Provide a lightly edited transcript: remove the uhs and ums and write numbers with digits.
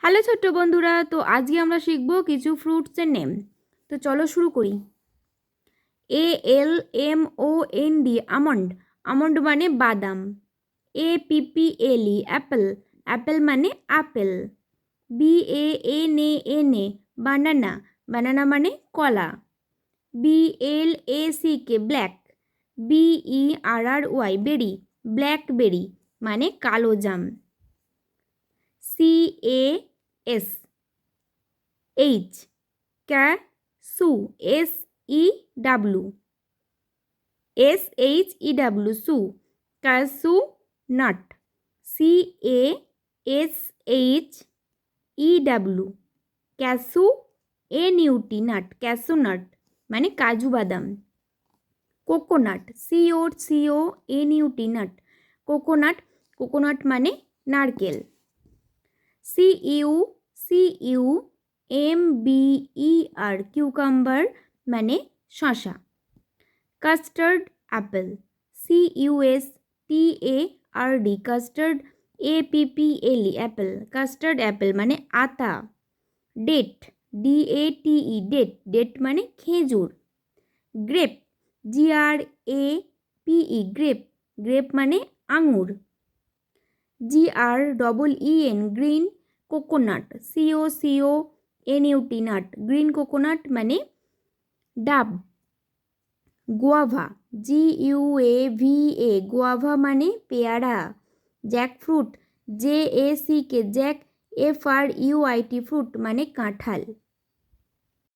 Hello ছোট্ট বন্ধুরা, তো আজকে আমরা শিখব কিছু ফ্রুটসের নেম। তো চলো শুরু করি। ALMOND আমন্ড, আমন্ড মানে বাদাম। APPLE অ্যাপেল, অ্যাপেল মানে আপেল। BANANA বানানা, বানানা মানে কলা। BLACK black. BERRY berry, blackberry মানে কালো জাম। CASH cashew, SEW cashew nut. CASHEW cashew NUT nut, cashew nut মানে কাজু বাদাম। Coconut, COCONUT nut, coconut, coconut মানে নারকেল। CUMBER কিউকাম্বার মানে শশা। Custard apple, CUSTARD custard. APPLE apple, custard apple মানে আতা। ডেট, DATE ডেট, ডেট মানে খেজুর। গ্রেপ, GRAPE গ্রেপ, গ্রেপ মানে আঙুর। GREEN green coconut, COCONUT nut, green coconut মানে ডাব। গোয়াভা, GUAVA গোয়াভা মানে পেয়ারা। Jackfruit, JACK Jack, FRUIT fruit মানে কাঁঠাল।